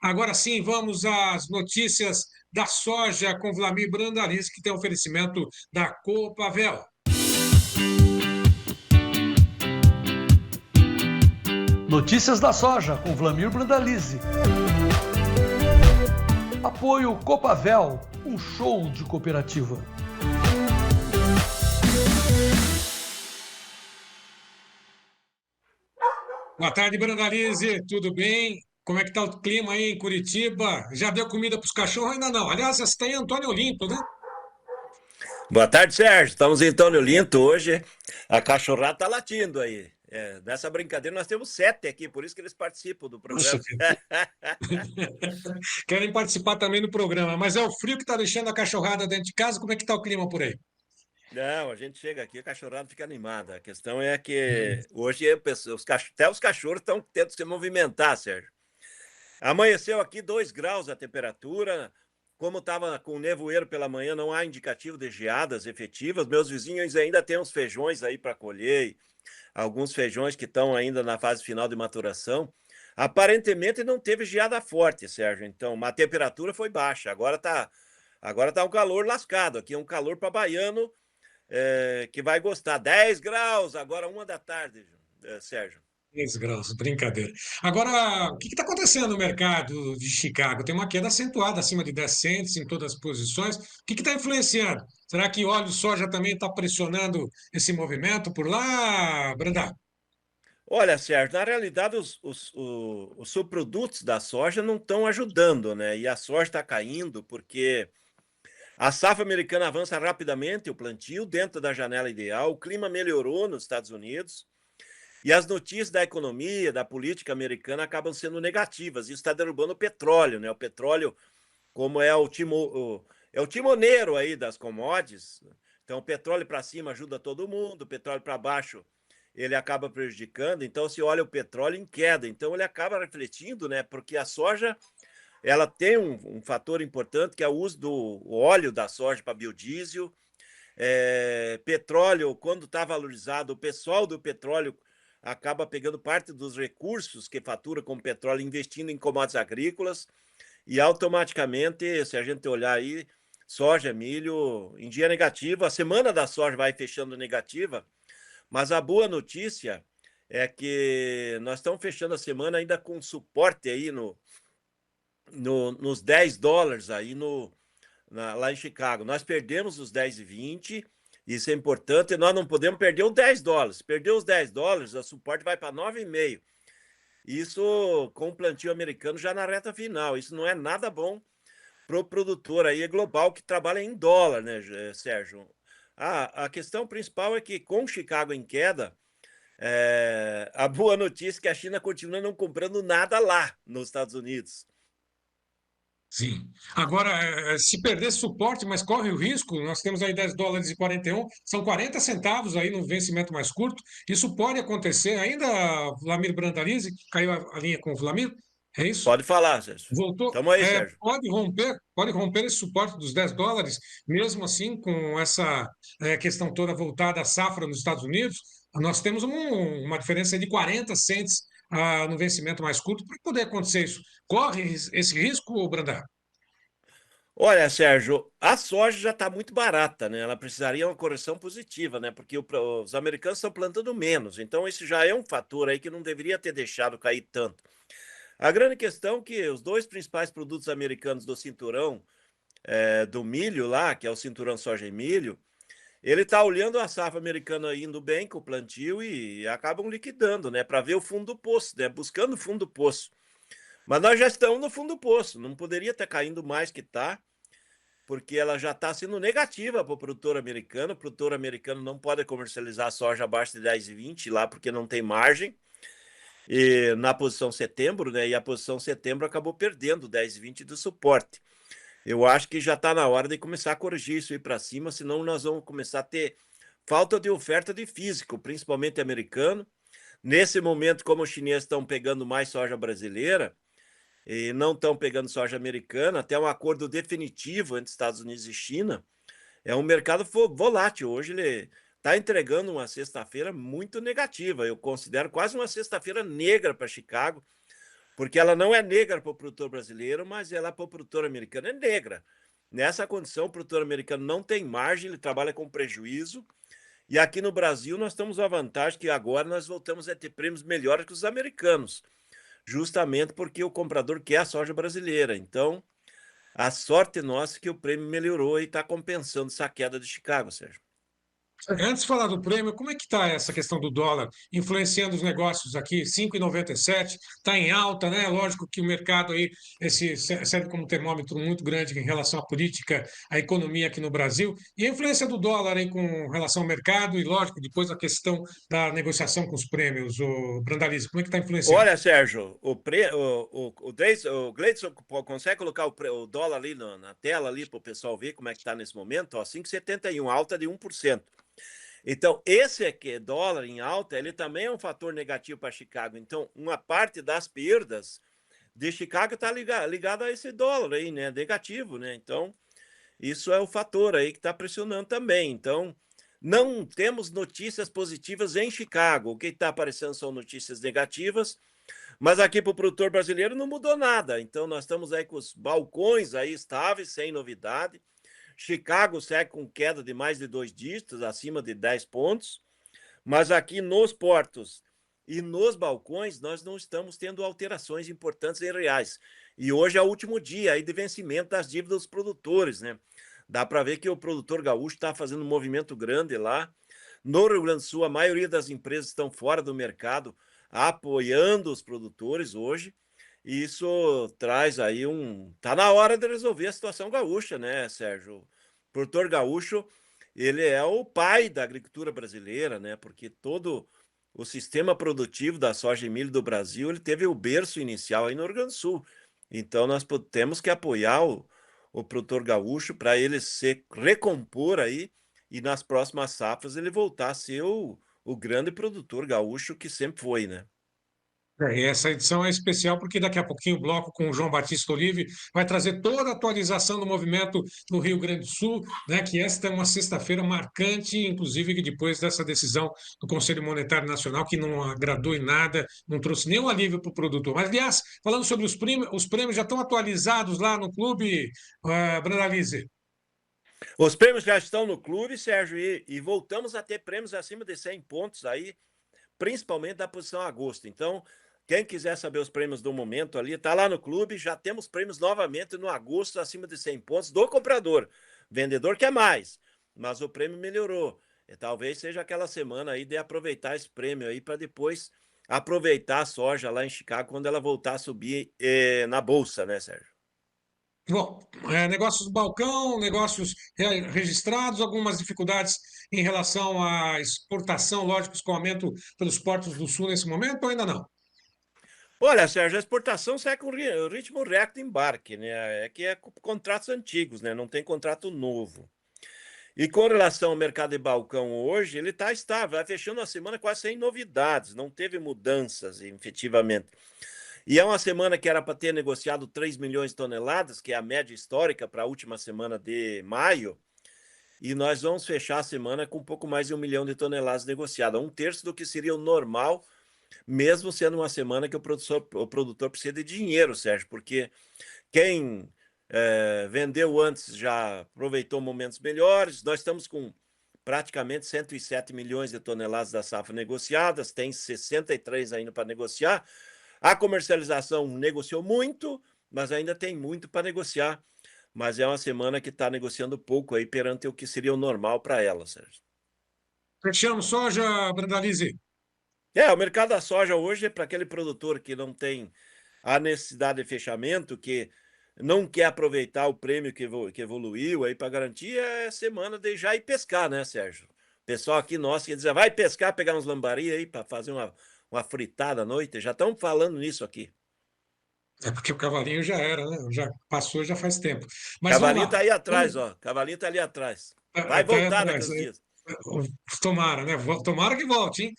Agora sim, vamos às notícias da soja com Vlamir Brandaliz, que tem oferecimento da Copavel. Notícias da soja com Vlamir Brandalize. Apoio Copavel, um show de cooperativa. Boa tarde, Brandalize, tudo bem? Como é que está o clima aí em Curitiba? Já deu comida para os cachorros? Ainda não. Aliás, você está em Antônio Olimpo, né? Boa tarde, Sérgio. Estamos em Antônio Olinto hoje. A cachorrada tá latindo aí. Nessa brincadeira nós temos 7 aqui, por isso que eles participam do Puxa, programa. querem participar também do programa, mas é o frio que está deixando a cachorrada dentro de casa. Como é que está o clima por aí? Não, a gente chega aqui, a cachorrada fica animada. A questão é que hoje até os cachorros estão tentando se movimentar, Sérgio. Amanheceu aqui 2 graus a temperatura. Como estava com nevoeiro pela manhã, não há indicativo de geadas efetivas. Meus vizinhos ainda têm uns feijões aí para colher, alguns feijões que estão ainda na fase final de maturação. Aparentemente não teve geada forte, Sérgio. Então, a temperatura foi baixa. Agora tá um calor lascado. Aqui é um calor para baiano que vai gostar. 10 graus, agora 1 da tarde, Sérgio. 10 graus, brincadeira. Agora, o que está acontecendo no mercado de Chicago? Tem uma queda acentuada, acima de 10 cents em todas as posições. O que está influenciando? Será que óleo de soja também está pressionando esse movimento por lá, Brandão? Olha, Sérgio, na realidade os subprodutos da soja não estão ajudando, né? E a soja está caindo porque a safra americana avança rapidamente, o plantio dentro da janela ideal, o clima melhorou nos Estados Unidos e as notícias da economia, da política americana acabam sendo negativas. Isso está derrubando o petróleo, né? O petróleo, como é o timoneiro aí das commodities. Então, o petróleo para cima ajuda todo mundo, o petróleo para baixo ele acaba prejudicando. Então, se olha o petróleo em queda, então ele acaba refletindo, né? Porque a soja ela tem um fator importante que é o uso do óleo da soja para biodiesel. Petróleo, quando está valorizado, o pessoal do petróleo acaba pegando parte dos recursos que fatura com petróleo, investindo em commodities agrícolas, e automaticamente, se a gente olhar aí, soja, milho, em dia negativo, a semana da soja vai fechando negativa, mas a boa notícia é que nós estamos fechando a semana ainda com suporte aí nos US$ 10 aí lá em Chicago. Nós perdemos os 10,20, isso é importante, e nós não podemos perder os US$ 10. Perder os US$ 10, o suporte vai para 9,5. Isso com o plantio americano já na reta final. Isso não é nada bom para o produtor aí global que trabalha em dólar, né, Sérgio? A questão principal é que com Chicago em queda, a boa notícia é que a China continua não comprando nada lá nos Estados Unidos. Sim. Agora, se perder suporte, mas corre o risco, nós temos aí US$ 10 e 41, são 40 centavos aí no vencimento mais curto. Isso pode acontecer ainda, Vlamir Brandalize, caiu a linha com o Vlamir, é isso? Pode falar, Sérgio. Voltou. Tamo aí, Sérgio. Pode romper esse suporte dos US$ 10, mesmo assim, com essa questão toda voltada à safra nos Estados Unidos, nós temos uma diferença de 40 cents no vencimento mais curto para poder acontecer isso. Corre esse risco, Brandão? Olha, Sérgio, a soja já está muito barata, né? Ela precisaria uma correção positiva, né? Porque os americanos estão plantando menos. Então, esse já é um fator aí que não deveria ter deixado cair tanto. A grande questão é que os 2 principais produtos americanos do cinturão do milho lá, que é o cinturão soja e milho, ele está olhando a safra americana indo bem com o plantio e acabam liquidando, né? Para ver o fundo do poço, né? Buscando o fundo do poço. Mas nós já estamos no fundo do poço, não poderia estar caindo mais que está, porque ela já está sendo negativa para o produtor americano. O produtor americano não pode comercializar soja abaixo de 10,20 lá, porque não tem margem. E na posição setembro, né? E a posição setembro acabou perdendo 10,20 do suporte. Eu acho que já está na hora de começar a corrigir isso aí para cima, senão nós vamos começar a ter falta de oferta de físico, principalmente americano. Nesse momento, como os chineses estão pegando mais soja brasileira e não estão pegando soja americana, até um acordo definitivo entre Estados Unidos e China, é um mercado volátil. Hoje ele está entregando uma sexta-feira muito negativa. Eu considero quase uma sexta-feira negra para Chicago, porque ela não é negra para o produtor brasileiro, mas ela para o produtor americano é negra. Nessa condição, o produtor americano não tem margem, ele trabalha com prejuízo, e aqui no Brasil nós temos a vantagem que agora nós voltamos a ter prêmios melhores que os americanos, justamente porque o comprador quer a soja brasileira. Então, a sorte nossa é que o prêmio melhorou e está compensando essa queda de Chicago, Sérgio. Antes de falar do prêmio, como é que está essa questão do dólar influenciando os negócios aqui? 5,97, está em alta, né? Lógico que o mercado aí serve como termômetro muito grande em relação à política, à economia aqui no Brasil. E a influência do dólar aí com relação ao mercado e, lógico, depois a questão da negociação com os prêmios, o Brandalize, como é que está influenciando? Olha, Sérgio, o Gleidson consegue colocar o dólar ali na tela ali para o pessoal ver como é que está nesse momento? Ó, 5,71, alta de 1%. Então, esse aqui, dólar em alta, ele também é um fator negativo para Chicago. Então, uma parte das perdas de Chicago está ligada a esse dólar aí, né? Negativo, né? Então, isso é o fator aí que está pressionando também. Então, não temos notícias positivas em Chicago. O que está aparecendo são notícias negativas, mas aqui para o produtor brasileiro não mudou nada. Então, nós estamos aí com os balcões aí estáveis, sem novidade. Chicago segue com queda de mais de 2 dígitos, acima de 10 pontos, mas aqui nos portos e nos balcões nós não estamos tendo alterações importantes em reais. E hoje é o último dia aí de vencimento das dívidas dos produtores, né? Dá para ver que o produtor gaúcho está fazendo um movimento grande lá. No Rio Grande do Sul, a maioria das empresas estão fora do mercado, apoiando os produtores hoje. E isso traz aí Tá na hora de resolver a situação gaúcha, né, Sérgio? O produtor gaúcho, ele é o pai da agricultura brasileira, né? Porque todo o sistema produtivo da soja e milho do Brasil, ele teve o berço inicial aí no Rio Grande do Sul. Então, nós temos que apoiar o produtor gaúcho para ele se recompor aí e nas próximas safras ele voltar a ser o grande produtor gaúcho que sempre foi, né? E essa edição é especial porque daqui a pouquinho o bloco com o João Batista Olive vai trazer toda a atualização do movimento no Rio Grande do Sul, né, que esta é uma sexta-feira marcante, inclusive que depois dessa decisão do Conselho Monetário Nacional, que não agradou em nada, não trouxe nenhum alívio para o produtor. Mas, aliás, falando sobre os prêmios já estão atualizados lá no clube, Brandalize. Os prêmios já estão no clube, Sérgio, e voltamos a ter prêmios acima de 100 pontos aí, principalmente da posição agosto. Então, quem quiser saber os prêmios do momento ali, tá lá no clube, já temos prêmios novamente no agosto acima de 100 pontos do comprador. Vendedor quer mais, mas o prêmio melhorou. E talvez seja aquela semana aí de aproveitar esse prêmio aí para depois aproveitar a soja lá em Chicago quando ela voltar a subir na bolsa, né, Sérgio? Bom, negócios do balcão, negócios registrados, algumas dificuldades em relação à exportação, lógico, com o aumento pelos portos do Sul nesse momento, ou ainda não? Olha, Sérgio, a exportação segue com ritmo recto de embarque, né? É que é contratos antigos, né? Não tem contrato novo. E com relação ao mercado de balcão hoje, ele está estável, vai fechando a semana quase sem novidades, não teve mudanças efetivamente. E é uma semana que era para ter negociado 3 milhões de toneladas, que é a média histórica para a última semana de maio, e nós vamos fechar a semana com um pouco mais de 1 milhão de toneladas negociadas, um terço do que seria o normal, mesmo sendo uma semana que o produtor precisa de dinheiro, Sérgio, porque quem vendeu antes já aproveitou momentos melhores. Nós estamos com praticamente 107 milhões de toneladas da safra negociadas, tem 63 ainda para negociar. A comercialização negociou muito, mas ainda tem muito para negociar. Mas é uma semana que está negociando pouco aí perante o que seria o normal para ela, Sérgio. Fechamos soja, Brandalize. O mercado da soja hoje é para aquele produtor que não tem a necessidade de fechamento, que não quer aproveitar o prêmio que evoluiu aí para garantir, é semana de já ir pescar, né, Sérgio? O pessoal aqui nosso quer dizer, vai pescar, pegar uns lambari aí para fazer uma fritada à noite. Já estamos falando nisso aqui. É porque o cavalinho já era, né? Já passou, já faz tempo. Mas vamos Cavalinho lá. tá aí atrás, Vamos, ó. Cavalinho tá ali atrás. Vai até voltar atrás. naqueles dias. Tomara, né? Tomara que volte, hein?